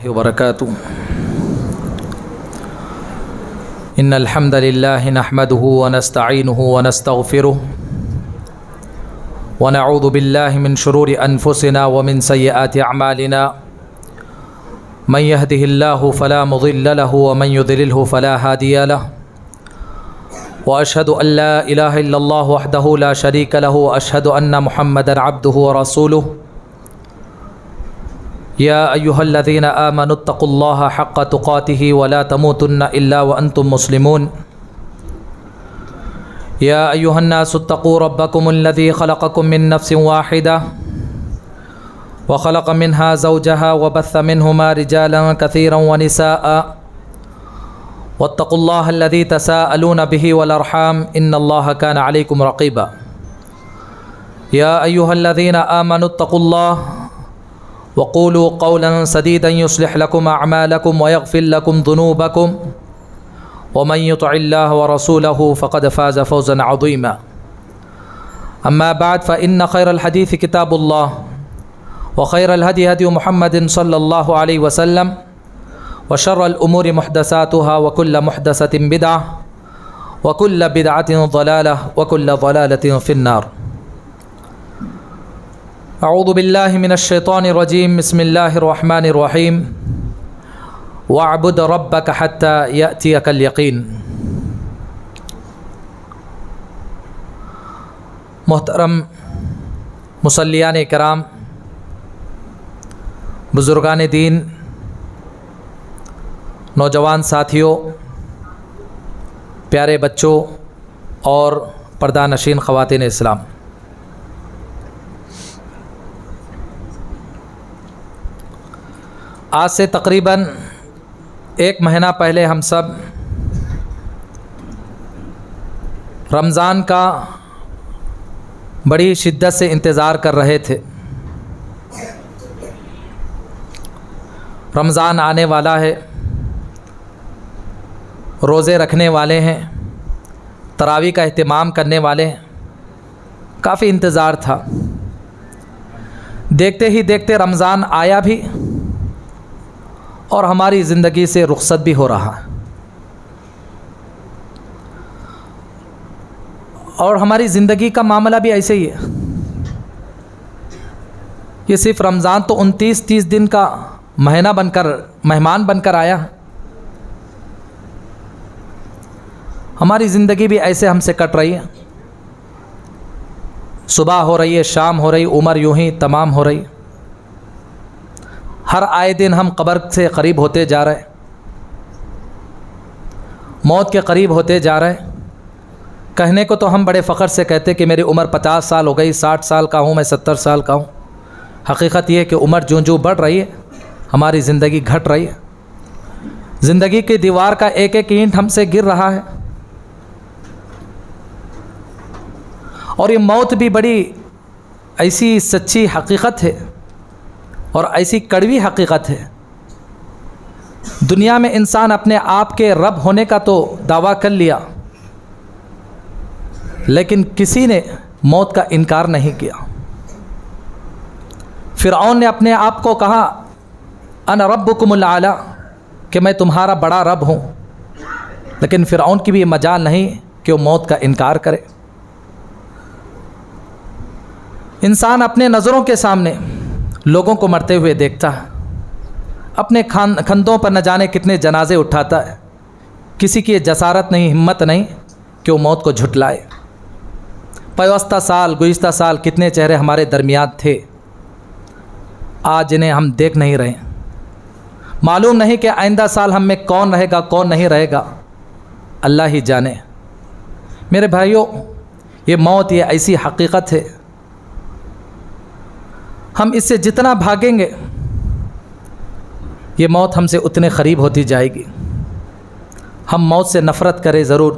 وبرکاتہ ان الحمد للہ نحمده ونستعینه ونستغفره ونعوذ باللہ من شرور انفسنا ومن سیئات اعمالنا من يهده الله فلا مضل له ومن يضلله فلا هادي له واشهد ان لا اله الا الله وحده لا شريك له واشهد ان محمدا عبده ورسوله یا ایہا الذین آمنوا اتقوا اللہ حق تقاته ولا تموتن الا وانتم مسلمون یا ایہا الناس اتقوا ربکم الذی خلقکم من نفس واحدہ وخلق منها زوجها وبث منهما رجالا كثيرا ونساء واتقوا اللہ الذی تساءلون به والارحام ان اللہ كان علیکم رقیبا یا ایہا الذین آمنوا اتقوا اللہ وقولوا قولا سديدا يصلح لكم أعمالكم ويغفر لكم ذنوبكم ومن يطع الله ورسوله فقد فاز فوزا عظيما أما بعد فإن خير الحديث كتاب الله وخير الهدي هدي محمد صلى الله عليه وسلم وشر الأمور محدثاتها وكل محدثة بدعة وكل بدعة ضلالة وكل ضلالة في النار. اعوذ باللہ من الشیطان الرجیم بسم اللہ الرحمن الرحیم واعبد ربک حتی یأتیک الیقین. محترم مصلیان کرام، بزرگان دین، نوجوان ساتھیوں، پیارے بچوں اور پردہ نشین خواتین اسلام، آج سے تقریباً 1 مہینہ پہلے ہم سب رمضان کا بڑی شدت سے انتظار کر رہے تھے. رمضان آنے والا ہے، روزے رکھنے والے ہیں، تراویح کا اہتمام کرنے والے ہیں. کافی انتظار تھا. دیکھتے ہی دیکھتے رمضان آیا بھی اور ہماری زندگی سے رخصت بھی ہو رہا ہے. اور ہماری زندگی کا معاملہ بھی ایسے ہی ہے. یہ صرف رمضان تو 29-30 دن کا مہمان بن کر آیا. ہماری زندگی بھی ایسے ہم سے کٹ رہی ہے. صبح ہو رہی ہے، شام ہو رہی، عمر یوں ہی تمام ہو رہی. ہر آئے دن ہم قبر سے قریب ہوتے جا رہے، موت کے قریب ہوتے جا رہے. کہنے کو تو ہم بڑے فخر سے کہتے کہ میری عمر 50 سال ہو گئی، 60 سال کا ہوں، میں 70 سال کا ہوں. حقیقت یہ ہے کہ عمر جوں بڑھ رہی ہے ہماری زندگی گھٹ رہی ہے. زندگی کی دیوار کا ایک ایک اینٹ ہم سے گر رہا ہے. اور یہ موت بھی بڑی ایسی سچی حقیقت ہے اور ایسی کڑوی حقیقت ہے. دنیا میں انسان اپنے آپ کے رب ہونے کا تو دعویٰ کر لیا، لیکن کسی نے موت کا انکار نہیں کیا. فرعون نے اپنے آپ کو کہا انا ربکم الاعلی، کہ میں تمہارا بڑا رب ہوں. لیکن فرعون کی بھی یہ مجال نہیں کہ وہ موت کا انکار کرے. انسان اپنے نظروں کے سامنے لوگوں کو مرتے ہوئے دیکھتا ہے، اپنے کندھوں پر نہ جانے کتنے جنازے اٹھاتا ہے. کسی کی جسارت نہیں، ہمت نہیں کہ وہ موت کو جھٹلائے. گزشتہ سال کتنے چہرے ہمارے درمیان تھے، آج انہیں ہم دیکھ نہیں رہے. معلوم نہیں کہ آئندہ سال ہم میں کون رہے گا کون نہیں رہے گا، اللہ ہی جانے. میرے بھائیوں، یہ موت یہ ایسی حقیقت ہے، ہم اس سے جتنا بھاگیں گے یہ موت ہم سے اتنے قریب ہوتی جائے گی. ہم موت سے نفرت کریں ضرور،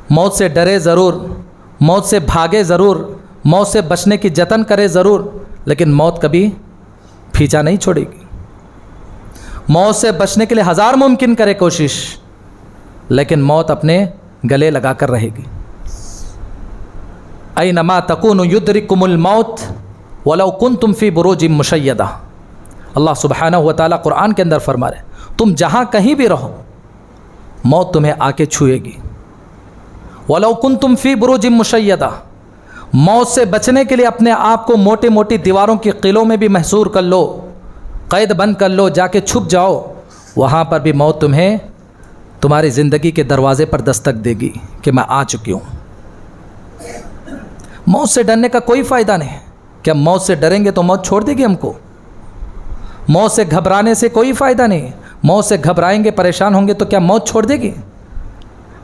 موت سے ڈرے ضرور، موت سے بھاگے ضرور، موت سے بچنے کی جتن کرے ضرور، لیکن موت کبھی پیچھا نہیں چھوڑے گی. موت سے بچنے کے لیے 1000 ممکن کرے کوشش، لیکن موت اپنے گلے لگا کر رہے گی. اینما تکونوا یدرککم الموت ولو کنتم فی بروج مشیدہ. اللہ سبحانہ و تعالیٰ قرآن کے اندر فرما رہے تم جہاں کہیں بھی رہو موت تمہیں آ کے چھوئے گی. وَلَوْ كُنْتُمْ فِي بُرُوجٍ مُشَيَّدَةٍ, موت سے بچنے کے لیے اپنے آپ کو موٹی موٹی دیواروں کی قلعوں میں بھی محصور کر لو, قید بند کر لو, جا کے چھپ جاؤ, وہاں پر بھی موت تمہیں تمہاری زندگی کے دروازے پر دستک دے گی کہ میں آ چکی ہوں. موت سے ڈرنے کا کوئی فائدہ نہیں. کیا موت سے ڈریں گے تو موت چھوڑ دے گی ہم کو؟ موت سے گھبرانے سے کوئی فائدہ نہیں. موت سے گھبرائیں گے, پریشان ہوں گے تو کیا موت چھوڑ دے گی؟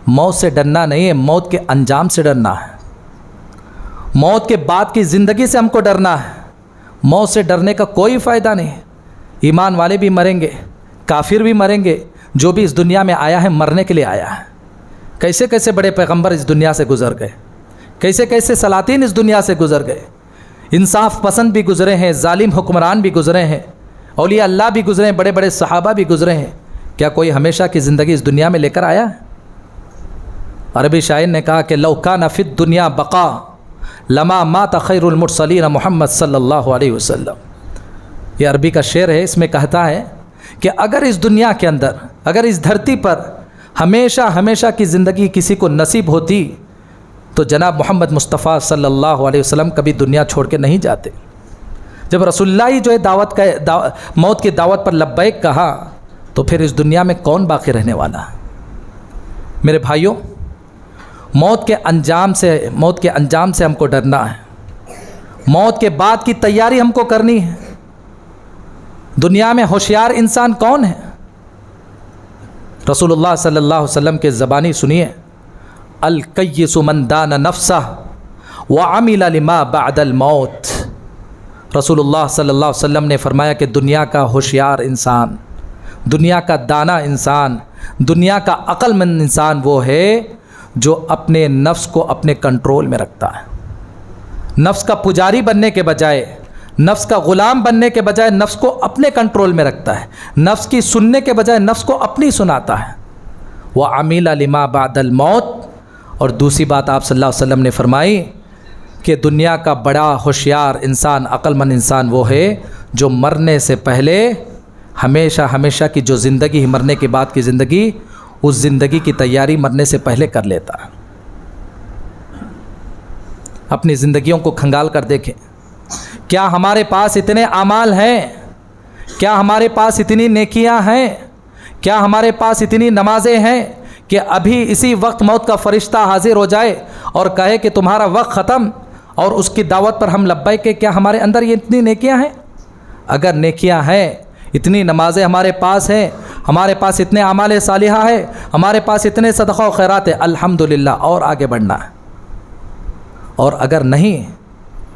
موت سے ڈرنا نہیں ہے, موت کے انجام سے ڈرنا ہے. موت کے بعد کی زندگی سے ہم کو ڈرنا ہے. موت سے ڈرنے کا کوئی فائدہ نہیں. ایمان والے بھی مریں گے, کافر بھی مریں گے, جو بھی اس دنیا میں آیا ہے مرنے کے لیے آیا ہے. کیسے کیسے بڑے پیغمبر اس دنیا سے گزر گئے, کیسے کیسے سلاطین اس دنیا سے گزر گئے, انصاف پسند بھی گزرے ہیں, ظالم حکمران بھی گزرے ہیں, اولیاء اللہ بھی گزرے ہیں, بڑے بڑے صحابہ بھی گزرے ہیں. کیا کوئی ہمیشہ کی زندگی اس دنیا میں لے کر آیا ہے؟ عربی شاعر نے کہا کہ لو کان فی الدنیا بقا لما مات خیر المرسلین محمد صلی اللہ علیہ وسلم. یہ عربی کا شعر ہے. اس میں کہتا ہے کہ اگر اس دنیا کے اندر, اگر اس دھرتی پر ہمیشہ ہمیشہ کی زندگی کسی کو نصیب ہوتی تو جناب محمد مصطفیٰ صلی اللہ علیہ وسلم کبھی دنیا چھوڑ کے نہیں جاتے. جب رسول اللہ ہی جو ہے موت کی دعوت پر لبیک کہا تو پھر اس دنیا میں کون باقی رہنے والا ہے؟ میرے بھائیوں, موت کے انجام سے ہم کو ڈرنا ہے. موت کے بعد کی تیاری ہم کو کرنی ہے. دنیا میں ہوشیار انسان کون ہے؟ رسول اللہ صلی اللہ علیہ وسلم کے زبانی سنیے, الکیس من دان نفسہ وعمل لما بعد الموت. رسول اللہ صلی اللہ علیہ وسلم نے فرمایا کہ دنیا کا ہوشیار انسان, دنیا کا دانا انسان, دنیا کا عقل مند انسان وہ ہے جو اپنے نفس کو اپنے کنٹرول میں رکھتا ہے. نفس کا پجاری بننے کے بجائے, نفس کا غلام بننے کے بجائے نفس کو اپنے کنٹرول میں رکھتا ہے. نفس کی سننے کے بجائے نفس کو اپنی سناتا ہے. وَعَمِلَ لِمَا بَعْدَ الْمَوْتِ. اور دوسری بات آپ صلی اللہ علیہ وسلم نے فرمائی کہ دنیا کا بڑا ہوشیار انسان, عقل مند انسان وہ ہے جو مرنے سے پہلے ہمیشہ ہمیشہ کی جو زندگی ہے, مرنے کے بعد کی زندگی, اس زندگی کی تیاری مرنے سے پہلے کر لیتا ہے. اپنی زندگیوں کو کھنگال کر دیکھیں. کیا ہمارے پاس اتنے اعمال ہیں؟ کیا ہمارے پاس اتنی نیکیاں ہیں؟ کیا ہمارے پاس اتنی نمازیں ہیں کہ ابھی اسی وقت موت کا فرشتہ حاضر ہو جائے اور کہے کہ تمہارا وقت ختم, اور اس کی دعوت پر ہم لبیک کہ کیا ہمارے اندر یہ اتنی نیکیاں ہیں؟ اگر نیکیاں ہیں, اتنی نمازیں ہمارے پاس ہیں, ہمارے پاس اتنے اعمال صالحہ ہے, ہمارے پاس اتنے صدقہ و خیرات ہے, الحمدللہ, اور آگے بڑھنا ہے. اور اگر نہیں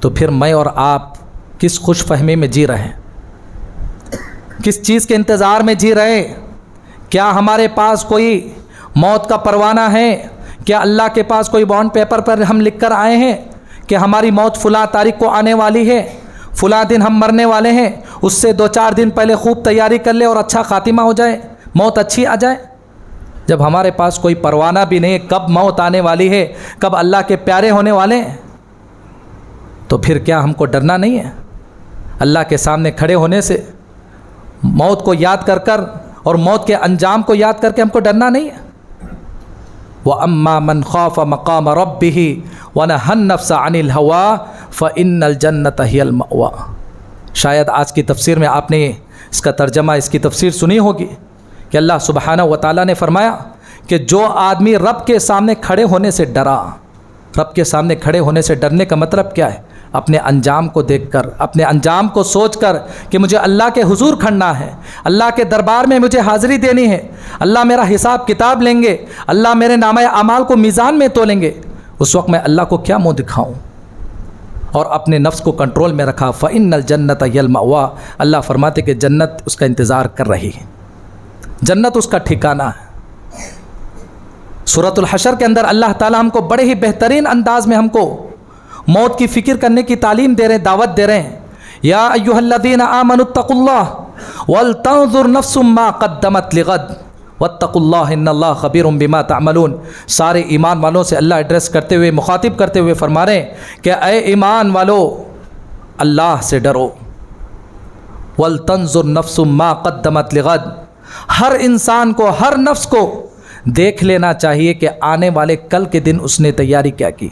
تو پھر میں اور آپ کس خوش فہمی میں جی رہے ہیں, کس چیز کے انتظار میں جی رہے ہیں؟ کیا ہمارے پاس کوئی موت کا پروانہ ہے؟ کیا اللہ کے پاس کوئی بانڈ پیپر پر ہم لکھ کر آئے ہیں کہ ہماری موت فلاں تاریخ کو آنے والی ہے, فلاں دن ہم مرنے والے ہیں, اس سے 2-4 دن پہلے خوب تیاری کر لے اور اچھا خاتمہ ہو جائے, موت اچھی آ جائے؟ جب ہمارے پاس کوئی پروانہ بھی نہیں کب موت آنے والی ہے, کب اللہ کے پیارے ہونے والے ہیں, تو پھر کیا ہم کو ڈرنا نہیں ہے؟ اللہ کے سامنے کھڑے ہونے سے, موت کو یاد کر کر اور موت کے انجام کو یاد کر کے ہم کو ڈرنا نہیں ہے؟ وَأَمَّا مَنْ خَافَ مَقَامَ رَبِّهِ وَنَهَى النَّفْسَ عَنِ الْهَوَىٰ فَإِنَّ الْجَنَّةَ هِيَ الْمَأْوَىٰ. شاید آج کی تفسیر میں آپ نے اس کا ترجمہ, اس کی تفسیر سنی ہوگی کہ اللہ سبحانہ و تعالیٰ نے فرمایا کہ جو آدمی رب کے سامنے کھڑے ہونے سے ڈرا, رب کے سامنے کھڑے ہونے سے ڈرنے کا مطلب کیا ہے؟ اپنے انجام کو دیکھ کر, اپنے انجام کو سوچ کر کہ مجھے اللہ کے حضور کھڑنا ہے, اللہ کے دربار میں مجھے حاضری دینی ہے, اللہ میرا حساب کتاب لیں گے, اللہ میرے نامہ اعمال کو میزان میں تولیں گے, اس وقت میں اللہ کو کیا منہ دکھاؤں؟ اور اپنے نفس کو کنٹرول میں رکھا. فَإِنَّ الْجَنَّةَ هِيَ الْمَأْوَىٰ. اللہ فرماتے کہ جنت اس کا انتظار کر رہی ہے, جنت اس کا ٹھکانہ ہے. سورۃ الحشر کے اندر اللہ تعالیٰ ہم کو بڑے ہی بہترین انداز میں ہم کو موت کی فکر کرنے کی تعلیم دے رہے ہیں, دعوت دے رہے ہیں. یا ایھا الذین آمنوا اتقوا اللہ ولتنظر نفس ما قدمت لغد واتقوا اللہ ان اللہ خبیر بما تعملون. سارے ایمان والوں سے اللہ ایڈریس کرتے ہوئے, مخاطب کرتے ہوئے فرما رہے ہیں کہ اے ایمان والو, اللہ سے ڈرو, وَلْتَنْظُرْ نَفْسٌ مَا قَدَّمَتْ لِغَدٍ، ہر انسان کو، ہر نفس کو دیکھ لینا چاہیے کہ آنے والے کل کے دن اس نے تیاری کیا کی۔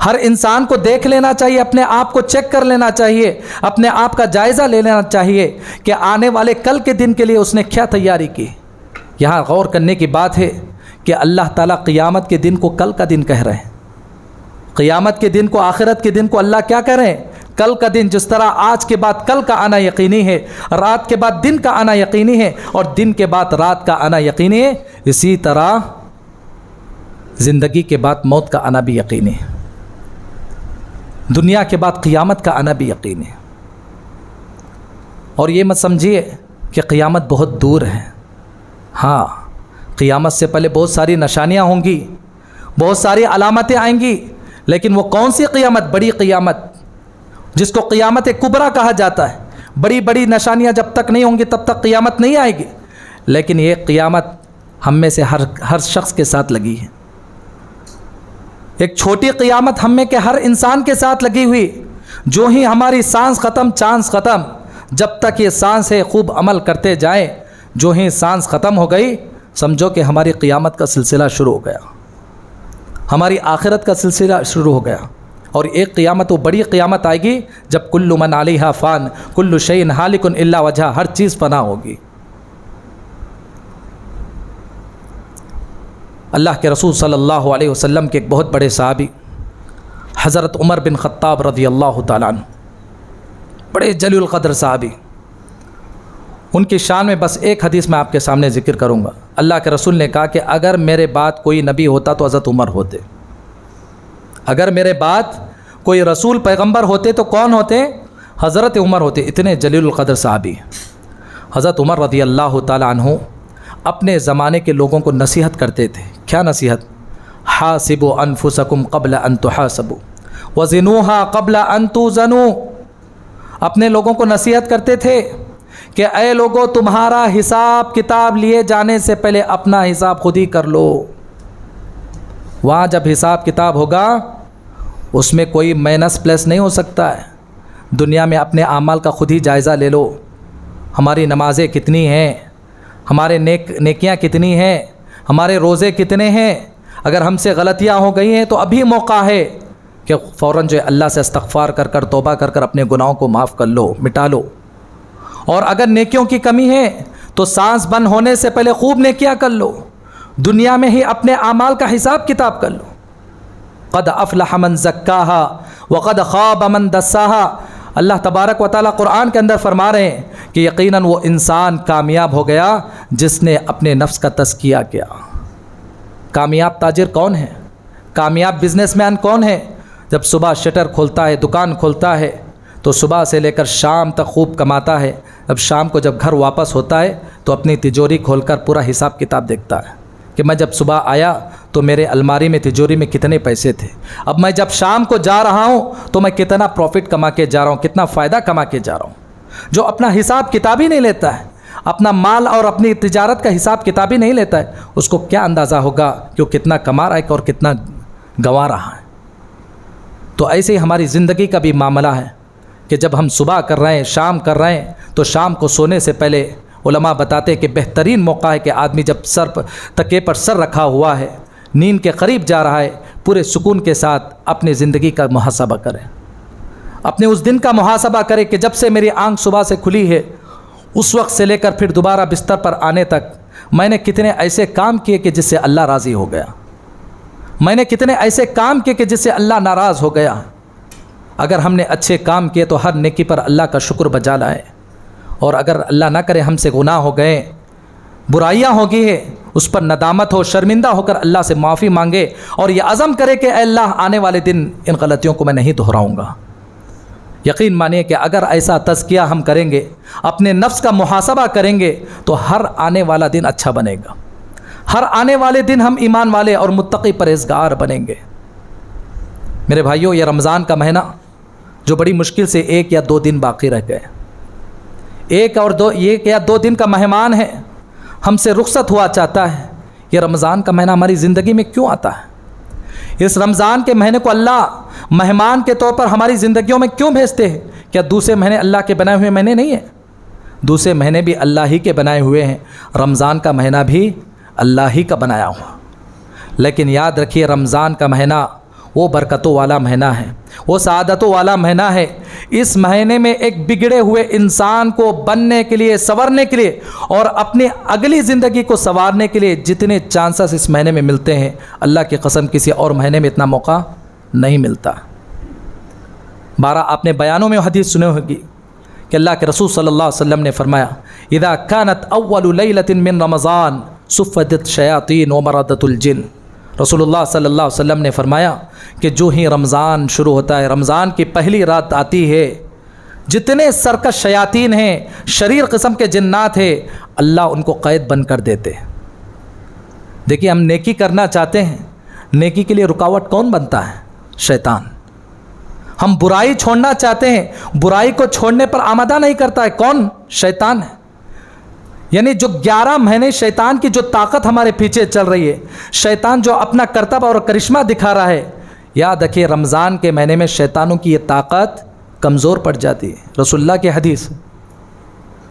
ہر انسان کو دیکھ لینا چاہیے، اپنے آپ کو چیک کر لینا چاہیے، اپنے آپ کا جائزہ لے لینا چاہیے کہ آنے والے کل کے دن کے لیے اس نے کیا تیاری کی۔ یہاں غور کرنے کی بات ہے کہ اللہ تعالیٰ قیامت کے دن کو کل کا دن کہہ رہے ہیں۔ قیامت کے دن کو، آخرت کے دن کو اللہ کیا کہہ رہے ہیں؟ کل کا دن۔ جس طرح آج کے بعد کل کا آنا یقینی ہے، رات کے بعد دن کا آنا یقینی ہے، اور دن کے بعد رات کا آنا یقینی ہے، اسی طرح زندگی کے بعد موت کا آنا بھی یقینی ہے، دنیا کے بعد قیامت کا آنا بھی یقینی ہے۔ اور یہ مت سمجھیے کہ قیامت بہت دور ہے۔ ہاں، قیامت سے پہلے بہت ساری نشانیاں ہوں گی، بہت ساری علامتیں آئیں گی، لیکن وہ کون سی قیامت؟ بڑی قیامت، جس کو قیامت کبریٰ کہا جاتا ہے۔ بڑی بڑی نشانیاں جب تک نہیں ہوں گی تب تک قیامت نہیں آئے گی، لیکن یہ قیامت ہم میں سے ہر شخص کے ساتھ لگی ہے۔ ایک چھوٹی قیامت ہم میں کے ہر انسان کے ساتھ لگی ہوئی، جو ہی ہماری سانس ختم، چانس ختم، جب تک یہ سانس ہے خوب عمل کرتے جائیں، جو ہی سانس ختم ہو گئی سمجھو کہ ہماری قیامت کا سلسلہ شروع ہو گیا، ہماری آخرت کا سلسلہ شروع ہو گیا۔ اور ایک قیامت، وہ بڑی قیامت آئے گی جب کل من علیہا فان کل شیء ہالک الا وجہہ، ہر چیز فنا ہوگی۔ اللہ کے رسول صلی اللہ علیہ وسلم کے ایک بہت بڑے صحابی حضرت عمر بن خطاب رضی اللہ تعالیٰ عنہ، بڑے جلیل القدر صحابی، ان کی شان میں بس ایک حدیث میں آپ کے سامنے ذکر کروں گا۔ اللہ کے رسول نے کہا کہ اگر میرے بعد کوئی نبی ہوتا تو حضرت عمر ہوتے، اگر میرے بعد کوئی رسول پیغمبر ہوتے تو کون ہوتے؟ حضرت عمر ہوتے۔ اتنے جلیل القدر صحابی حضرت عمر رضی اللہ تعالیٰ عنہ اپنے زمانے کے لوگوں کو نصیحت کرتے تھے۔ کیا نصیحت؟ حاسبوا انفسکم قبل ان تحاسبوا وزنوها قبل ان توزنوا۔ اپنے لوگوں کو نصیحت کرتے تھے کہ اے لوگو، تمہارا حساب کتاب لیے جانے سے پہلے اپنا حساب خود ہی کر لو۔ وہاں جب حساب کتاب ہوگا اس میں کوئی مائنس پلس نہیں ہو سکتا ہے۔ دنیا میں اپنے اعمال کا خود ہی جائزہ لے لو، ہماری نمازیں کتنی ہیں، ہمارے نیکیاں کتنی ہیں، ہمارے روزے کتنے ہیں۔ اگر ہم سے غلطیاں ہو گئی ہیں تو ابھی موقع ہے کہ فوراً جو ہے اللہ سے استغفار کر توبہ کر اپنے گناہوں کو معاف کر لو، مٹا لو۔ اور اگر نیکیوں کی کمی ہے تو سانس بند ہونے سے پہلے خوب نیکیاں کر لو، دنیا میں ہی اپنے اعمال کا حساب کتاب کر لو۔ قد افلح من زکاہا وقد خاب من دساہا۔ اللہ تبارک و تعالیٰ قرآن کے اندر فرما رہے ہیں کہ یقیناً وہ انسان کامیاب ہو گیا جس نے اپنے نفس کا تزکیہ کیا۔ کامیاب تاجر کون ہے؟ کامیاب بزنس مین کون ہے؟ جب صبح شٹر کھولتا ہے، دکان کھولتا ہے تو صبح سے لے کر شام تک خوب کماتا ہے، اب شام کو جب گھر واپس ہوتا ہے تو اپنی تجوری کھول کر پورا حساب کتاب دیکھتا ہے کہ میں جب صبح آیا تو میرے الماری میں تجوری میں کتنے پیسے تھے، اب میں جب شام کو جا رہا ہوں تو میں کتنا پروفٹ کما کے جا رہا ہوں، کتنا فائدہ کما کے جا رہا ہوں۔ جو اپنا حساب کتاب ہی نہیں لیتا ہے، اپنا مال اور اپنی تجارت کا حساب کتاب ہی نہیں لیتا ہے، اس کو کیا اندازہ ہوگا کہ وہ کتنا کما رہا ہے اور کتنا گنوا رہا ہے۔ تو ایسے ہی ہماری زندگی کا بھی معاملہ ہے کہ جب ہم صبح کر رہے ہیں، شام کر رہے ہیں، تو شام کو سونے سے پہلے علماء بتاتے ہیں کہ بہترین موقع ہے کہ آدمی جب تکے پر سر رکھا ہوا ہے، نیند کے قریب جا رہا ہے، پورے سکون کے ساتھ اپنی زندگی کا محاسبہ کرے، اپنے اس دن کا محاسبہ کرے کہ جب سے میری آنکھ صبح سے کھلی ہے اس وقت سے لے کر پھر دوبارہ بستر پر آنے تک میں نے کتنے ایسے کام کیے کہ جس سے اللہ راضی ہو گیا، میں نے کتنے ایسے کام کیے کہ جس سے اللہ ناراض ہو گیا۔ اگر ہم نے اچھے کام کیے تو ہر نیکی پر اللہ کا شکر بجا لائے، اور اگر اللہ نہ کرے ہم سے گناہ ہو گئے، برائیاں ہو گئی ہے، اس پر ندامت ہو، شرمندہ ہو کر اللہ سے معافی مانگے اور یہ عزم کرے کہ اے اللہ آنے والے دن ان غلطیوں کو میں نہیں دہراؤں گا۔ یقین مانیے کہ اگر ایسا تزکیہ ہم کریں گے، اپنے نفس کا محاسبہ کریں گے، تو ہر آنے والا دن اچھا بنے گا، ہر آنے والے دن ہم ایمان والے اور متقی پرہیزگار بنیں گے۔ میرے بھائیوں، یہ رمضان کا مہینہ جو بڑی مشکل سے 1 یا 2 دن باقی رہ گئے، 1 یا 2 دن کا مہمان ہے، ہم سے رخصت ہوا چاہتا ہے۔ یہ رمضان کا مہینہ ہماری زندگی میں کیوں آتا ہے؟ اس رمضان کے مہینے کو اللہ مہمان کے طور پر ہماری زندگیوں میں کیوں بھیجتے ہیں؟ کیا دوسرے مہینے اللہ کے بنائے ہوئے مہینے نہیں ہیں؟ دوسرے مہینے بھی اللہ ہی کے بنائے ہوئے ہیں، رمضان کا مہینہ بھی اللہ ہی کا بنایا ہوا۔ لیکن یاد رکھیے رمضان کا مہینہ وہ برکتوں والا مہینہ ہے، وہ سعادتوں والا مہینہ ہے۔ اس مہینے میں ایک بگڑے ہوئے انسان کو بننے کے لیے، سنورنے کے لیے اور اپنی اگلی زندگی کو سنوارنے کے لیے جتنے چانسز اس مہینے میں ملتے ہیں، اللہ کی قسم کسی اور مہینے میں اتنا موقع نہیں ملتا۔ آپ نے بیانوں میں حدیث سنے ہوگی کہ اللہ کے رسول صلی اللہ علیہ وسلم نے فرمایا اذا كانت اول لیلۃ من رمضان صفدت الشیاطین ومردت الجن۔ رسول اللہ صلی اللہ علیہ وسلم نے فرمایا کہ جو ہی رمضان شروع ہوتا ہے، رمضان کی پہلی رات آتی ہے، جتنے سرکش شیاطین ہیں، شریر قسم کے جنات ہیں، اللہ ان کو قید بند کر دیتے ہیں۔ دیکھیے ہم نیکی کرنا چاہتے ہیں، نیکی کے لیے رکاوٹ کون بنتا ہے؟ شیطان۔ ہم برائی چھوڑنا چاہتے ہیں، برائی کو چھوڑنے پر آمادہ نہیں کرتا ہے کون؟ شیطان ہے۔ یعنی جو 11 مہینے شیطان کی جو طاقت ہمارے پیچھے چل رہی ہے، شیطان جو اپنا کرتب اور کرشمہ دکھا رہا ہے، یاد رکھیے رمضان کے مہینے میں شیطانوں کی یہ طاقت کمزور پڑ جاتی ہے۔ رسول اللہ کی حدیث،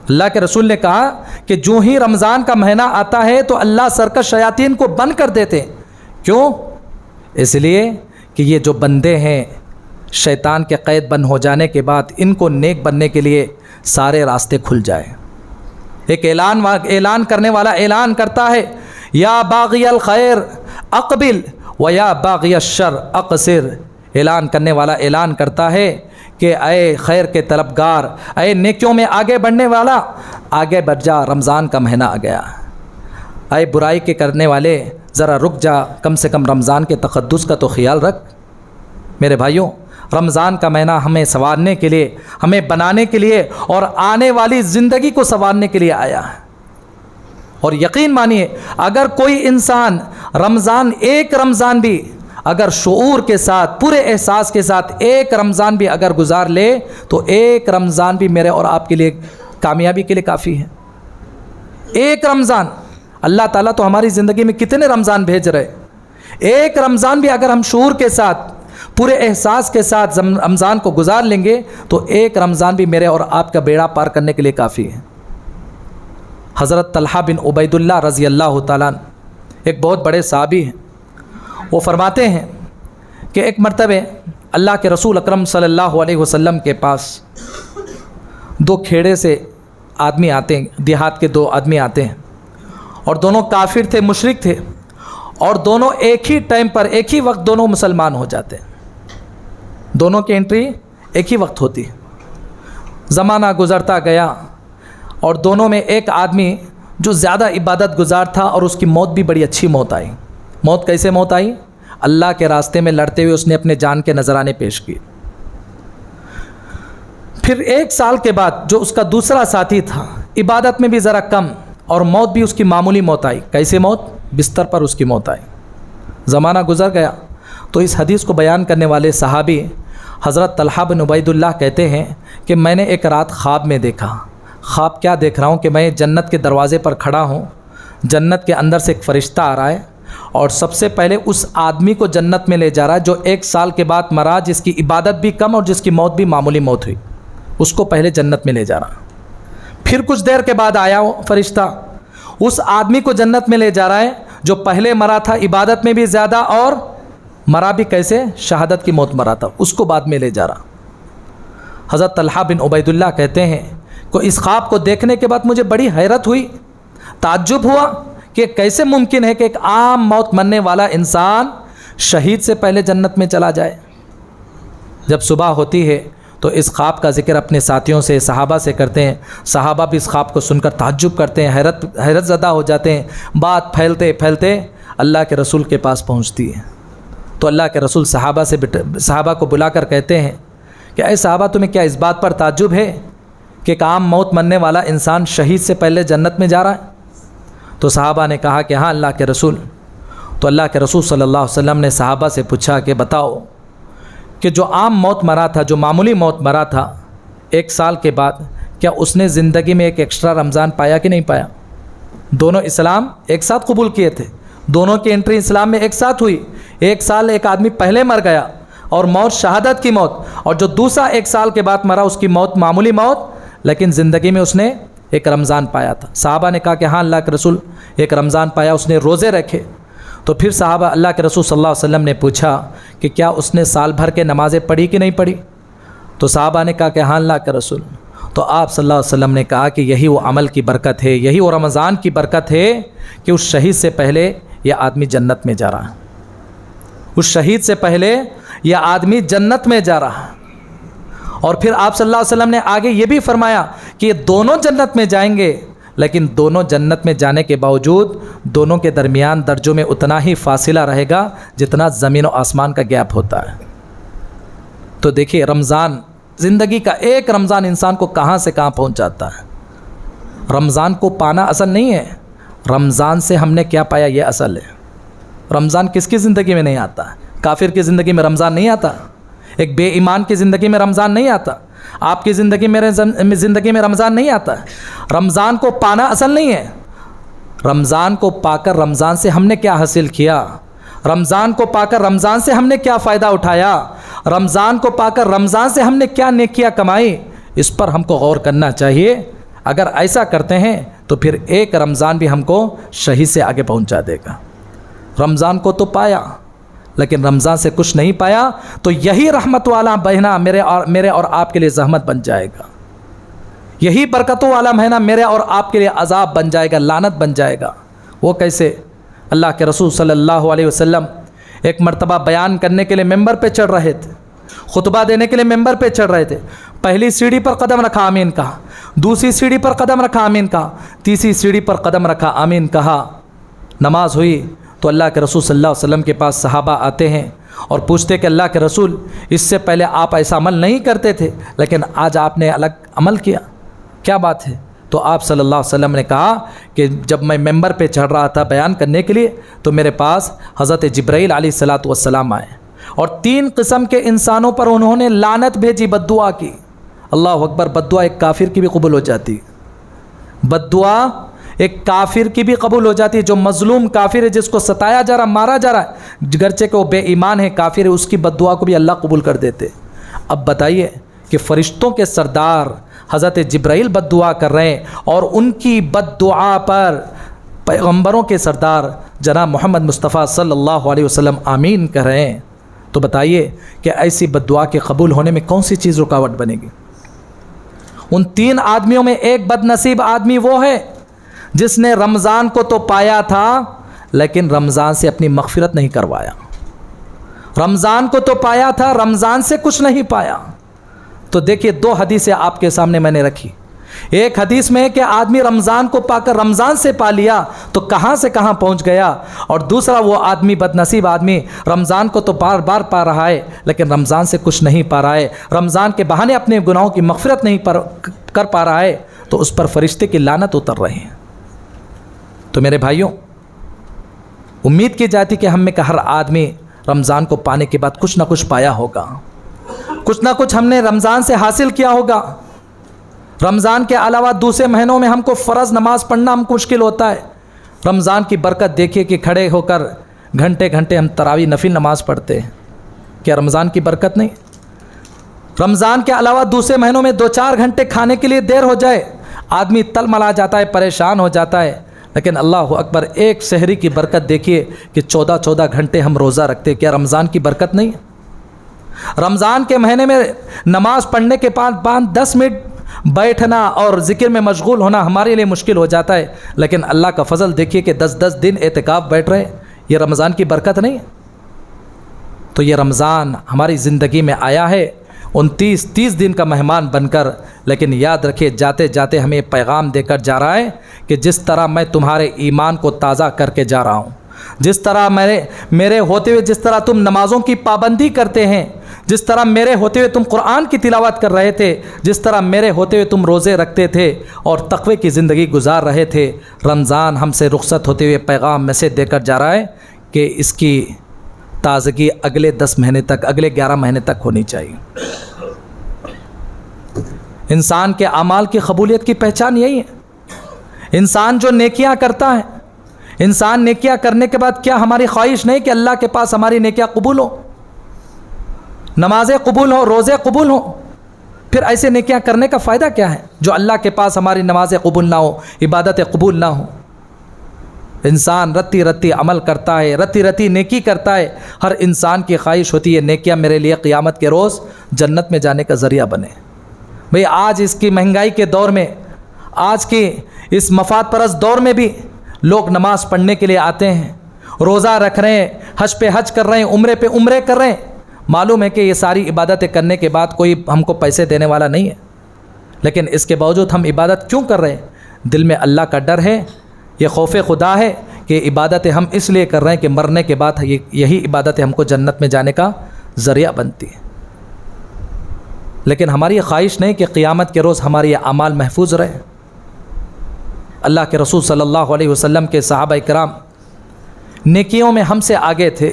اللہ کے رسول نے کہا کہ جو ہی رمضان کا مہینہ آتا ہے تو اللہ سرکش شیاطین کو بند کر دیتے ہیں۔ کیوں؟ اس لیے کہ یہ جو بندے ہیں شیطان کے قید بند ہو جانے کے بعد ان کو نیک بننے کے لیے سارے راستے کھل جائیں۔ ایک اعلان کرنے والا اعلان کرتا ہے یا باغی الخیر اقبل و یا باغی الشر اقصر۔ اعلان کرنے والا اعلان کرتا ہے کہ اے خیر کے طلبگار، اے نیکیوں میں آگے بڑھنے والا، آگے بڑھ جا، رمضان کا مہینہ آ گیا۔ اے برائی کے کرنے والے ذرا رک جا، کم سے کم رمضان کے تقدس کا تو خیال رکھ۔ میرے بھائیوں، رمضان کا مہینہ ہمیں سنوارنے کے لیے، ہمیں بنانے کے لیے اور آنے والی زندگی کو سنوارنے کے لیے آیا ہے۔ اور یقین مانیے اگر کوئی انسان ایک رمضان بھی اگر شعور کے ساتھ، پورے احساس کے ساتھ ایک رمضان بھی اگر گزار لے تو ایک رمضان بھی میرے اور آپ کے لیے کامیابی کے لیے کافی ہے۔ ایک رمضان، اللہ تعالیٰ تو ہماری زندگی میں کتنے رمضان بھیج رہے، ایک رمضان بھی اگر ہم شعور کے ساتھ، پورے احساس کے ساتھ رمضان کو گزار لیں گے تو ایک رمضان بھی میرے اور آپ کا بیڑا پار کرنے کے لیے کافی ہے۔ حضرت طلحہ بن عبید اللہ رضی اللہ تعالیٰ ایک بہت بڑے صحابی ہیں، وہ فرماتے ہیں کہ ایک مرتبہ اللہ کے رسول اکرم صلی اللہ علیہ وسلم کے پاس 2 کھیڑے سے آدمی آتے ہیں، دیہات کے 2 آدمی آتے ہیں، اور دونوں کافر تھے، مشرک تھے، اور دونوں ایک ہی ٹائم پر، ایک ہی وقت دونوں مسلمان ہو جاتے ہیں۔ دونوں کی انٹری ایک ہی وقت ہوتی ہے۔ زمانہ گزرتا گیا اور دونوں میں ایک آدمی جو زیادہ عبادت گزار تھا اور اس کی موت بھی بڑی اچھی موت آئی۔ موت کیسے موت آئی؟ اللہ کے راستے میں لڑتے ہوئے اس نے اپنے جان کے نذرانے پیش کیے۔ پھر 1 سال کے بعد جو اس کا دوسرا ساتھی تھا، عبادت میں بھی ذرا کم اور موت بھی اس کی معمولی موت آئی۔ کیسے موت؟ بستر پر اس کی موت آئی۔ زمانہ گزر گیا تو اس حدیث کو بیان کرنے والے صحابی حضرت طلحہ بن عبید اللہ کہتے ہیں کہ میں نے ایک رات خواب میں دیکھا۔ خواب کیا دیکھ رہا ہوں کہ میں جنت کے دروازے پر کھڑا ہوں، جنت کے اندر سے ایک فرشتہ آ رہا ہے اور سب سے پہلے اس آدمی کو جنت میں لے جا رہا ہے جو 1 سال کے بعد مرا، جس کی عبادت بھی کم اور جس کی موت بھی معمولی موت ہوئی، اس کو پہلے جنت میں لے جا رہا۔ پھر کچھ دیر کے بعد آیا وہ فرشتہ، اس آدمی کو جنت میں لے جا رہا ہے جو پہلے مرا تھا، عبادت میں بھی زیادہ اور مرا بھی کیسے؟ شہادت کی موت مرا تھا، اس کو بعد میں لے جا رہا۔ حضرت طلحہ بن عبید اللہ کہتے ہیں کہ اس خواب کو دیکھنے کے بعد مجھے بڑی حیرت ہوئی، تعجب ہوا کہ کیسے ممکن ہے کہ ایک عام موت مرنے والا انسان شہید سے پہلے جنت میں چلا جائے۔ جب صبح ہوتی ہے تو اس خواب کا ذکر اپنے ساتھیوں سے، صحابہ سے کرتے ہیں۔ صحابہ بھی اس خواب کو سن کر تعجب کرتے ہیں، حیرت زدہ ہو جاتے ہیں۔ بات پھیلتے پھیلتے اللہ کے رسول کے پاس پہنچتی ہے تو اللہ کے رسول صحابہ کو بلا کر کہتے ہیں کہ اے صحابہ، تمہیں کیا اس بات پر تعجب ہے کہ ایک عام موت مرنے والا انسان شہید سے پہلے جنت میں جا رہا ہے؟ تو صحابہ نے کہا کہ ہاں اللہ کے رسول۔ تو اللہ کے رسول صلی اللہ علیہ وسلم نے صحابہ سے پوچھا کہ بتاؤ کہ جو عام موت مرا تھا، جو معمولی موت مرا تھا 1 سال کے بعد، کیا اس نے زندگی میں ایک ایکسٹرا رمضان پایا کہ نہیں پایا؟ دونوں اسلام ایک ساتھ قبول کیے تھے، دونوں کی انٹری اسلام میں ایک ساتھ ہوئی، 1 سال ایک آدمی پہلے مر گیا اور موت شہادت کی موت، اور جو دوسرا 1 سال کے بعد مرا اس کی موت معمولی موت، لیکن زندگی میں اس نے ایک رمضان پایا تھا۔ صحابہ نے کہا کہ ہاں اللہ کے رسول ایک رمضان پایا، اس نے روزے رکھے۔ تو پھر صحابہ اللہ کے رسول صلی اللہ علیہ وسلم نے پوچھا کہ کیا اس نے سال بھر کے نمازیں پڑھی کہ نہیں پڑھی؟ تو صحابہ نے کہا کہ ہاں اللہ کے رسول۔ تو آپ صلی اللہ علیہ وسلم نے کہا کہ یہی وہ عمل کی برکت ہے، یہی وہ رمضان کی برکت ہے کہ اس شہید سے پہلے یہ آدمی جنت میں جا رہا ہے، اس شہید سے پہلے یہ آدمی جنت میں جا رہا ہے۔ اور پھر آپ صلی اللہ علیہ وسلم نے آگے یہ بھی فرمایا کہ یہ دونوں جنت میں جائیں گے، لیکن دونوں جنت میں جانے کے باوجود دونوں کے درمیان درجوں میں اتنا ہی فاصلہ رہے گا جتنا زمین و آسمان کا گیپ ہوتا ہے۔ تو دیکھیے رمضان، زندگی کا ایک رمضان انسان کو کہاں سے کہاں پہنچ جاتا ہے۔ رمضان کو پانا اصل نہیں ہے، رمضان سے ہم نے کیا پایا یہ اصل ہے۔ رمضان کس کی زندگی میں نہیں آتا؟ کافر کی زندگی میں رمضان نہیں آتا، ایک بے ایمان کی زندگی میں رمضان نہیں آتا، آپ کی زندگی میرے زندگی میں رمضان نہیں آتا ہے۔ رمضان کو پانا اصل نہیں ہے، رمضان کو پا کر رمضان سے ہم نے کیا حاصل کیا، رمضان کو پا کر رمضان سے ہم نے کیا فائدہ اٹھایا، رمضان کو پا کر رمضان سے ہم نے کیا نیکیاں کمائی، اس پر ہم کو غور کرنا چاہیے۔ اگر ایسا کرتے ہیں تو پھر ایک رمضان بھی ہم کو شہید سے آگے پہنچا دے گا۔ رمضان کو تو پایا لیکن رمضان سے کچھ نہیں پایا تو یہی رحمت والا مہینہ میرے اور آپ کے لیے زحمت بن جائے گا، یہی برکتوں والا مہینہ میرے اور آپ کے لیے عذاب بن جائے گا، لعنت بن جائے گا۔ وہ کیسے؟ اللہ کے رسول صلی اللہ علیہ وسلم ایک مرتبہ بیان کرنے کے لیے ممبر پہ چڑھ رہے تھے، خطبہ دینے کے لیے ممبر پہ چڑھ رہے تھے۔ پہلی سیڑھی پر قدم رکھا آمین کہا، دوسری سیڑھی پر قدم رکھا آمین کہا، تیسری سیڑھی پر قدم رکھا آمین کہا۔ نماز ہوئی تو اللہ کے رسول صلی اللہ علیہ وسلم کے پاس صحابہ آتے ہیں اور پوچھتے کہ اللہ کے رسول اس سے پہلے آپ ایسا عمل نہیں کرتے تھے لیکن آج آپ نے الگ عمل کیا، کیا بات ہے؟ تو آپ صلی اللہ علیہ وسلم نے کہا کہ جب میں ممبر پہ چڑھ رہا تھا بیان کرنے کے لیے تو میرے پاس حضرت جبرائیل علیہ الصلاۃ والسلام آئے اور 3 قسم کے انسانوں پر انہوں نے لعنت بھیجی، بد دعا کی۔ اللہ اکبر، بد دعا ایک کافر کی بھی قبول ہو جاتی، بد دعا ایک کافر کی بھی قبول ہو جاتی ہے۔ جو مظلوم کافر ہے، جس کو ستایا جا رہا، مارا جا رہا ہے، گرچہ کہ وہ بے ایمان ہے، کافر ہے، اس کی بد دعا کو بھی اللہ قبول کر دیتے۔ اب بتائیے کہ فرشتوں کے سردار حضرت جبرائیل بد دعا کر رہے ہیں اور ان کی بد دعا پر پیغمبروں کے سردار جناب محمد مصطفیٰ صلی اللہ علیہ وسلم آمین کہہ رہے ہیں، تو بتائیے کہ ایسی بد دعا کے قبول ہونے میں کون سی چیز رکاوٹ بنے گی؟ ان 3 آدمیوں میں ایک بد نصیب آدمی وہ ہے جس نے رمضان کو تو پایا تھا لیکن رمضان سے اپنی مغفرت نہیں کروایا، رمضان کو تو پایا تھا، رمضان سے کچھ نہیں پایا۔ تو دیکھیے 2 حدیثیں آپ کے سامنے میں نے رکھی، ایک حدیث میں ہے کہ آدمی رمضان کو پا کر رمضان سے پا لیا تو کہاں سے کہاں پہنچ گیا، اور دوسرا وہ آدمی بد نصیب آدمی رمضان کو تو بار بار پا رہا ہے لیکن رمضان سے کچھ نہیں پا رہا ہے، رمضان کے بہانے اپنے گناہوں کی مغفرت نہیں کر پا رہا ہے، تو اس پر فرشتے کی لعنت اتر رہے ہیں۔ تو میرے بھائیوں، امید کی جاتی کہ ہم میں کا ہر آدمی رمضان کو پانے کے بعد کچھ نہ کچھ پایا ہوگا، کچھ نہ کچھ ہم نے رمضان سے حاصل کیا ہوگا۔ رمضان کے علاوہ دوسرے مہینوں میں ہم کو فرض نماز پڑھنا ہم کو مشکل ہوتا ہے، رمضان کی برکت دیکھیے کہ کھڑے ہو کر گھنٹے گھنٹے ہم تراویح نفل نماز پڑھتے ہیں، کیا رمضان کی برکت نہیں؟ رمضان کے علاوہ دوسرے مہینوں میں 2-4 گھنٹے کھانے کے لیے دیر ہو جائے آدمی تل ملا جاتا ہے، پریشان ہو جاتا ہے، لیکن اللہ اکبر ایک سحری کی برکت دیکھیے کہ 14 گھنٹے ہم روزہ رکھتے، کیا رمضان کی برکت نہیں؟ رمضان کے مہینے میں نماز پڑھنے کے بعد 10 منٹ بیٹھنا اور ذکر میں مشغول ہونا ہمارے لیے مشکل ہو جاتا ہے، لیکن اللہ کا فضل دیکھیے کہ 10 دن اعتکاف بیٹھ رہے، یہ رمضان کی برکت نہیں؟ تو یہ رمضان ہماری زندگی میں آیا ہے 29-30 دن کا مہمان بن کر، لیکن یاد رکھیے جاتے جاتے ہمیں پیغام دے کر جا رہا ہے کہ جس طرح میں تمہارے ایمان کو تازہ کر کے جا رہا ہوں، جس طرح میرے ہوتے ہوئے جس طرح تم نمازوں کی پابندی کرتے ہیں، جس طرح میرے ہوتے ہوئے تم قرآن کی تلاوت کر رہے تھے، جس طرح میرے ہوتے ہوئے تم روزے رکھتے تھے اور تقوی کی زندگی گزار رہے تھے، رمضان ہم سے رخصت ہوتے ہوئے پیغام میسج دے کر جا رہا ہے کہ اس کی تازگی اگلے 10 مہینے تک، اگلے 11 مہینے تک ہونی چاہیے۔ انسان کے اعمال کی قبولیت کی پہچان یہی ہے، انسان جو نیکیاں کرتا ہے، انسان نیکیاں کرنے کے بعد کیا ہماری خواہش نہیں کہ اللہ کے پاس ہماری نیکیاں قبول ہوں، نمازیں قبول ہوں، روزے قبول ہوں؟ پھر ایسے نیکیاں کرنے کا فائدہ کیا ہے جو اللہ کے پاس ہماری نمازیں قبول نہ ہوں، عبادتیں قبول نہ ہوں؟ انسان رتی رتی عمل کرتا ہے، رتی رتی نیکی کرتا ہے. ہر انسان کی خواہش ہوتی ہے نیکیاں میرے لیے قیامت کے روز جنت میں جانے کا ذریعہ بنے. بھئی آج اس کی مہنگائی کے دور میں، آج کی اس مفاد پرست دور میں بھی لوگ نماز پڑھنے کے لیے آتے ہیں، روزہ رکھ رہے ہیں، حج پہ حج کر رہے ہیں، عمرے پہ عمرے کر رہے ہیں. معلوم ہے کہ یہ ساری عبادتیں کرنے کے بعد کوئی ہم کو پیسے دینے والا نہیں ہے، لیکن اس کے باوجود ہم عبادت کیوں کر رہے ہیں؟ دل میں اللہ کا ڈر ہے، یہ خوف خدا ہے کہ عبادتیں ہم اس لیے کر رہے ہیں کہ مرنے کے بعد یہی عبادتیں ہم کو جنت میں جانے کا ذریعہ بنتی ہیں. لیکن ہماری یہ خواہش نہیں کہ قیامت کے روز ہمارے یہ اعمال محفوظ رہے. اللہ کے رسول صلی اللہ علیہ وسلم کے صحابہ کرام نیکیوں میں ہم سے آگے تھے،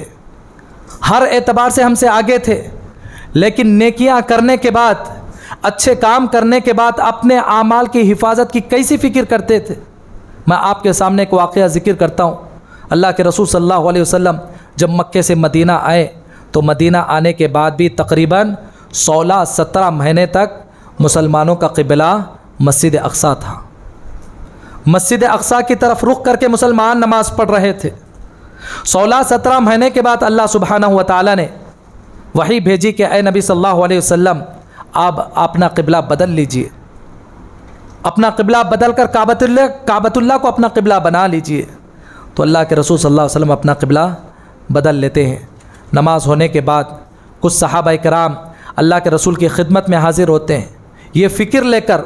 ہر اعتبار سے ہم سے آگے تھے، لیکن نیکیاں کرنے کے بعد، اچھے کام کرنے کے بعد اپنے اعمال کی حفاظت کی کیسی فکر کرتے تھے. میں آپ کے سامنے ایک واقعہ ذکر کرتا ہوں. اللہ کے رسول صلی اللہ علیہ وسلم جب مکے سے مدینہ آئے تو مدینہ آنے کے بعد بھی تقریباً 16-17 مہینے تک مسلمانوں کا قبلہ مسجد اقصیٰ تھا. مسجد اقصیٰ کی طرف رخ کر کے مسلمان نماز پڑھ رہے تھے. 16-17 مہینے کے بعد اللہ سبحانہ و تعالیٰ نے وحی بھیجی کہ اے نبی صلی اللہ علیہ وسلم آپ اپنا قبلہ بدل لیجئے، اپنا قبلہ بدل کر کعبۃ اللہ کو اپنا قبلہ بنا لیجئے. تو اللہ کے رسول صلی اللہ علیہ وسلم اپنا قبلہ بدل لیتے ہیں. نماز ہونے کے بعد کچھ صحابہ کرام اللہ کے رسول کی خدمت میں حاضر ہوتے ہیں، یہ فکر لے کر،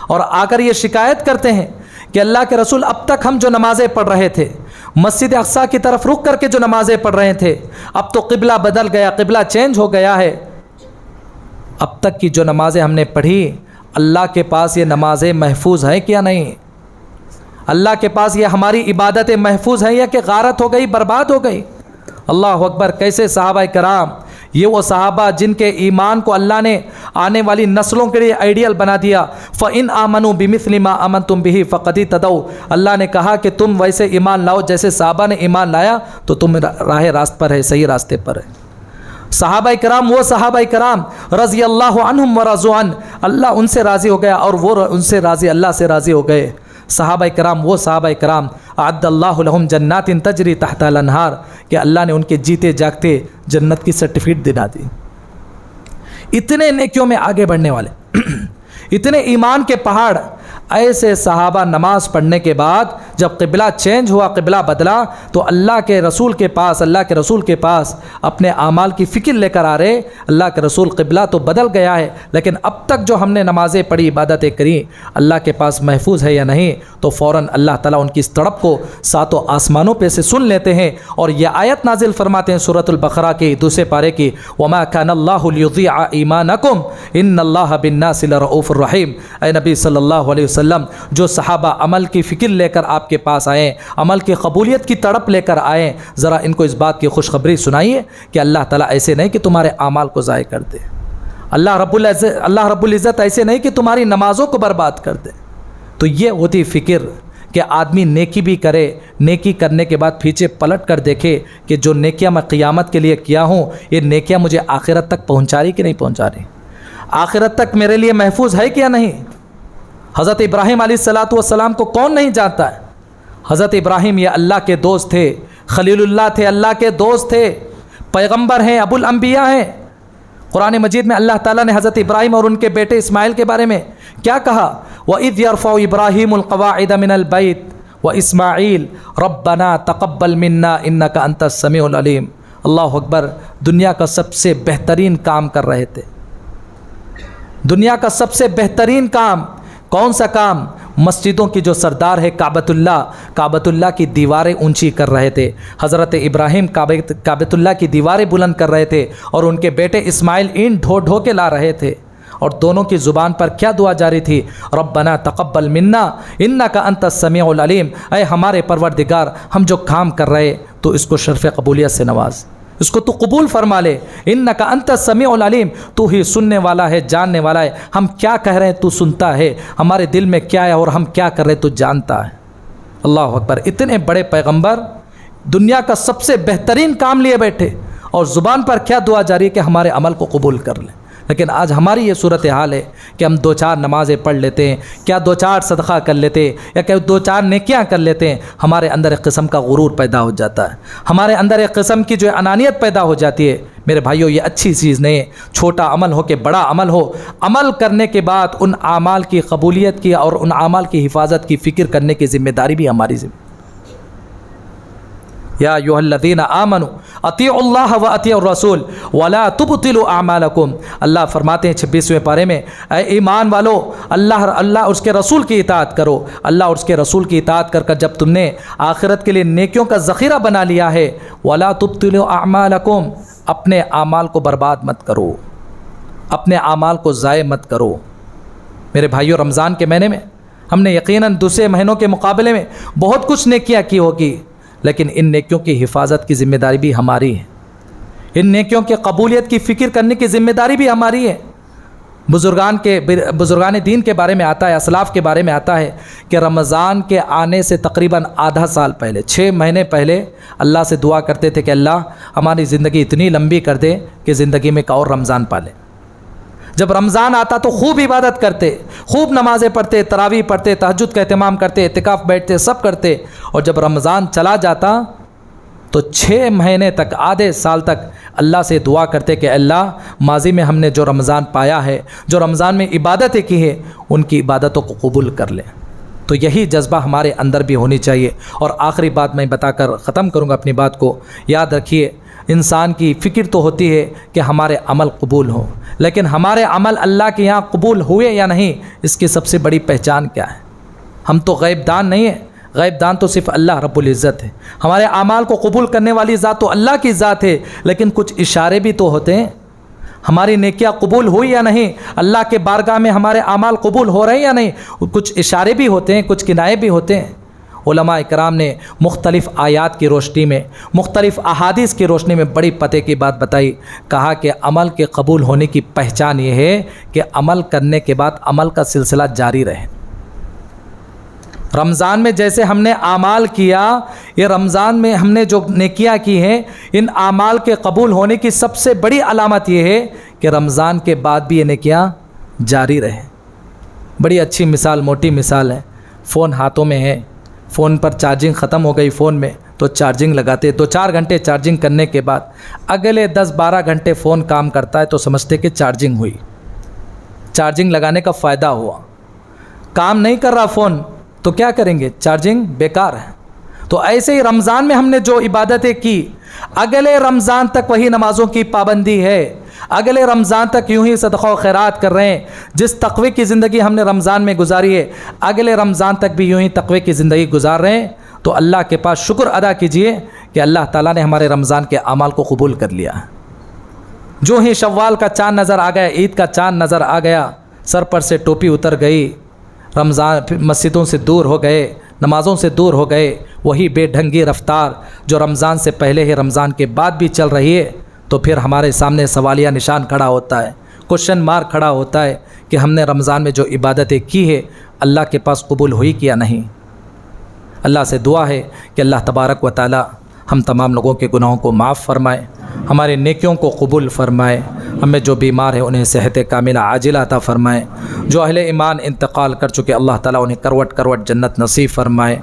اور آ کر یہ شکایت کرتے ہیں کہ اللہ کے رسول اب تک ہم جو نمازیں پڑھ رہے تھے، مسجد اقصیٰ کی طرف رخ کر کے جو نمازیں پڑھ رہے تھے، اب تو قبلہ بدل گیا، قبلہ چینج ہو گیا ہے. اب تک کی جو نمازیں ہم نے پڑھی، اللہ کے پاس یہ نمازیں محفوظ ہیں کیا نہیں؟ اللہ کے پاس یہ ہماری عبادتیں محفوظ ہیں یا کہ غارت ہو گئی، برباد ہو گئی؟ اللہ اکبر! کیسے صحابہ کرام، یہ وہ صحابہ جن کے ایمان کو اللہ نے آنے والی نسلوں کے لیے آئیڈیل بنا دیا. فَإِنْ آمَنُوا بِمِثْلِ مَا آمَنْتُمْ بِهِ فَقَدِ اهْتَدَوْا. اللہ نے کہا کہ تم ویسے ایمان لاؤ جیسے صحابہ نے ایمان لایا تو تم راہ راست پر ہے، صحیح راستے پر ہے. صحابہ کرام وہ صحابہ کرام رضی اللہ عنہم ورضوا عنہ، اللہ ان سے راضی ہو گیا اور وہ ان سے راضی، اللہ سے راضی ہو گئے. صحابہ کرام وہ صحابہ کرام اعد اللہ لہم جنات تجری تحت الانہار، کہ اللہ نے ان کے جیتے جاگتے جنت کی سرٹیفکیٹ دلا دی. اتنے نیکیوں میں آگے بڑھنے والے، اتنے ایمان کے پہاڑ، ایسے صحابہ نماز پڑھنے کے بعد جب قبلہ چینج ہوا، قبلہ بدلا، تو اللہ کے رسول کے پاس اپنے اعمال کی فکر لے کر آ رہے. اللہ کے رسول قبلہ تو بدل گیا ہے، لیکن اب تک جو ہم نے نمازیں پڑھی، عبادتیں کری، اللہ کے پاس محفوظ ہے یا نہیں؟ تو فوراً اللہ تعالیٰ ان کی اس تڑپ کو ساتوں آسمانوں پہ سے سن لیتے ہیں، اور یہ آیت نازل فرماتے ہیں سورۃ البقرہ کے 2 پارے کی، وَمَا كَانَ اللَّهُ لِيُضِيعَ إِيمَانَكُمْ إِنَّ اللَّهَ بِالنَّاسِ لَرَءُوفٌ رَحِيمٌ. اے نبی صلی اللہ علیہ وسلم، جو صحابہ عمل کی فکر لے کر آپ کے پاس آئے، عمل کی قبولیت کی تڑپ لے کر آئے، ذرا ان کو اس بات کی خوشخبری سنائیے کہ اللہ تعالیٰ ایسے نہیں کہ تمہارے اعمال کو ضائع کر دے. اللہ رب العزت ایسے نہیں کہ تمہاری نمازوں کو برباد کر دے. تو یہ ہوتی فکر کہ آدمی نیکی بھی کرے، نیکی کرنے کے بعد پیچھے پلٹ کر دیکھے کہ جو نیکیاں میں قیامت کے لیے کیا ہوں، یہ نیکیاں مجھے آخرت تک پہنچا رہی کہ نہیں پہنچا رہی، آخرت تک میرے لیے محفوظ ہے کیا نہیں. حضرت ابراہیم علیہ السلام کو کون نہیں جانتا ہے؟ حضرت ابراہیم یہ اللہ کے دوست تھے، خلیل اللہ تھے، اللہ کے دوست تھے، پیغمبر ہیں، ابو الانبیاء ہیں. قرآن مجید میں اللہ تعالیٰ نے حضرت ابراہیم اور ان کے بیٹے اسماعیل کے بارے میں کیا کہا؟ وَإِذْ يَرْفَعُ إِبْرَاهِيمُ الْقَوَاعِدَ مِنَ الْبَيْتِ وَإِسْمَاعِيلُ رَبَّنَا تَقَبَّلْ مِنَّا إِنَّكَ أَنْتَ السَّمِيعُ الْعَلِيمُ. اللہ اکبر! دنیا کا سب سے بہترین کام کر رہے تھے. دنیا کا سب سے بہترین کام کون سا کام؟ مسجدوں کی جو سردار ہے کعبۃ اللہ کی دیواریں اونچی کر رہے تھے. حضرت ابراہیم کعبۃ اللہ کی دیواریں بلند کر رہے تھے، اور ان کے بیٹے اسماعیل اینٹ ڈھو کے لا رہے تھے. اور دونوں کی زبان پر کیا دعا جاری تھی؟ ربنا تقبل منا انک انت السمیع العلیم. اے ہمارے پروردگار، ہم جو کام کر رہے تو اس کو شرف قبولیت سے نواز، اس کو تو قبول فرما لے. انک انت السمیع العلیم، تو ہی سننے والا ہے، جاننے والا ہے. ہم کیا کہہ رہے ہیں تو سنتا ہے، ہمارے دل میں کیا ہے اور ہم کیا کر رہے ہیں تو جانتا ہے. اللہ اکبر، اتنے بڑے پیغمبر دنیا کا سب سے بہترین کام لیے بیٹھے اور زبان پر کیا دعا جاری ہے کہ ہمارے عمل کو قبول کر لیں. لیکن آج ہماری یہ صورتحال ہے کہ ہم 2-4 نمازیں پڑھ لیتے ہیں، کیا 2-4 صدقہ کر لیتے ہیں، یا کہ 2-4 نیکیاں کر لیتے ہیں، ہمارے اندر ایک قسم کا غرور پیدا ہو جاتا ہے، ہمارے اندر ایک قسم کی جو انانیت پیدا ہو جاتی ہے. میرے بھائیوں، یہ اچھی چیز نہیں ہے. چھوٹا عمل ہو کہ بڑا عمل ہو، عمل کرنے کے بعد ان اعمال کی قبولیت کی اور ان اعمال کی حفاظت کی فکر کرنے کی ذمہ داری بھی ہماری ذمہ. یا ایھا الذین آمنوا اطیعوا اللہ واطیعوا الرسول ولا تبطلوا اعمالکم. اللہ فرماتے ہیں 26ویں پارے میں، اے ایمان والو، اللہ اور اس کے رسول کی اطاعت کرو. اللہ اور اس کے رسول کی اطاعت کر جب تم نے آخرت کے لیے نیکیوں کا ذخیرہ بنا لیا ہے، ولا تبطلوا اعمالکم، اپنے اعمال کو برباد مت کرو، اپنے اعمال کو ضائع مت کرو. میرے بھائیوں، رمضان کے مہینے میں ہم نے یقیناً دوسرے مہینوں کے مقابلے میں بہت کچھ نیکیاں کی ہوگی، لیکن ان نیکیوں کی حفاظت کی ذمہ داری بھی ہماری ہے. ان نیکیوں کی قبولیت کی فکر کرنے کی ذمہ داری بھی ہماری ہے. بزرگان دین کے بارے میں آتا ہے، اسلاف کے بارے میں آتا ہے کہ رمضان کے آنے سے تقریباً آدھا سال پہلے، 6 مہینے پہلے اللہ سے دعا کرتے تھے کہ اللہ ہماری زندگی اتنی لمبی کر دے کہ زندگی میں ایک اور رمضان پالے. جب رمضان آتا تو خوب عبادت کرتے، خوب نمازیں پڑھتے، تراویح پڑھتے، تہجد کا اہتمام کرتے، اعتکاف بیٹھتے، سب کرتے. اور جب رمضان چلا جاتا تو 6 مہینے تک، آدھے سال تک اللہ سے دعا کرتے کہ اللہ ماضی میں ہم نے جو رمضان پایا ہے، جو رمضان میں عبادتیں کی ہے، ان کی عبادتوں کو قبول کر لیں. تو یہی جذبہ ہمارے اندر بھی ہونی چاہیے. اور آخری بات میں بتا کر ختم کروں گا اپنی بات کو. یاد رکھیے، انسان کی فکر تو ہوتی ہے کہ ہمارے عمل قبول ہوں، لیکن ہمارے عمل اللہ کے یہاں قبول ہوئے یا نہیں، اس کی سب سے بڑی پہچان کیا ہے؟ ہم تو غیب دان نہیں ہیں. غیب دان تو صرف اللہ رب العزت ہے. ہمارے اعمال کو قبول کرنے والی ذات تو اللہ کی ذات ہے، لیکن کچھ اشارے بھی تو ہوتے ہیں. ہماری نیکیاں قبول ہوئی یا نہیں، اللہ کے بارگاہ میں ہمارے اعمال قبول ہو رہے ہیں یا نہیں، کچھ اشارے بھی ہوتے ہیں، کچھ کنایے بھی ہوتے ہیں. علماء اکرام نے مختلف آیات کی روشنی میں، مختلف احادیث کی روشنی میں بڑی پتے کی بات بتائی. کہا کہ عمل کے قبول ہونے کی پہچان یہ ہے کہ عمل کرنے کے بعد عمل کا سلسلہ جاری رہے. رمضان میں جیسے ہم نے اعمال کیا، یہ رمضان میں ہم نے جو نیکیاں کی ہیں، ان اعمال کے قبول ہونے کی سب سے بڑی علامت یہ ہے کہ رمضان کے بعد بھی یہ نیکیاں جاری رہیں. بڑی اچھی مثال، موٹی مثال ہے. فون ہاتھوں میں ہے، فون پر چارجنگ ختم ہو گئی فون میں تو چارجنگ لگاتے، 2-4 گھنٹے چارجنگ کرنے کے بعد اگلے 10-12 گھنٹے فون کام کرتا ہے تو سمجھتے کہ چارجنگ ہوئی. چارجنگ لگانے کا فائدہ ہوا. کام نہیں کر رہا فون تو کیا کریں گے؟ چارجنگ بیکار ہے. تو ایسے ہی رمضان میں ہم نے جو عبادتیں کی، اگلے رمضان تک وہی نمازوں کی پابندی ہے، اگلے رمضان تک یوں ہی صدقہ و خیرات کر رہے ہیں. جس تقوی کی زندگی ہم نے رمضان میں گزاری ہے، اگلے رمضان تک بھی یوں ہی تقوی کی زندگی گزار رہے ہیں. تو اللہ کے پاس شکر ادا کیجئے کہ اللہ تعالیٰ نے ہمارے رمضان کے اعمال کو قبول کر لیا. جو ہی شوال کا چاند نظر آ گیا، عید کا چاند نظر آ گیا، سر پر سے ٹوپی اتر گئی، رمضان مسجدوں سے دور ہو گئے، نمازوں سے دور ہو گئے. وہی بے ڈھنگی رفتار جو رمضان سے پہلے ہے، رمضان کے بعد بھی چل رہی ہے، تو پھر ہمارے سامنے سوالیہ نشان کھڑا ہوتا ہے، کوشچن مارک کھڑا ہوتا ہے کہ ہم نے رمضان میں جو عبادتیں کی ہے اللہ کے پاس قبول ہوئی کہ یا نہیں. اللہ سے دعا ہے کہ اللہ تبارک و تعالی ہم تمام لوگوں کے گناہوں کو معاف فرمائے، ہمارے نیکیوں کو قبول فرمائے. ہمیں جو بیمار ہیں انہیں صحت کاملہ عاجلہ عطا فرمائے. جو اہل ایمان انتقال کر چکے اللہ تعالیٰ انہیں کروٹ کروٹ جنت نصیب فرمائے.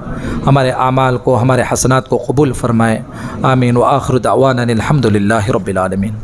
ہمارے اعمال کو، ہمارے حسنات کو قبول فرمائے. آمین. وآخر دعوانا الحمد للہ رب العالمین.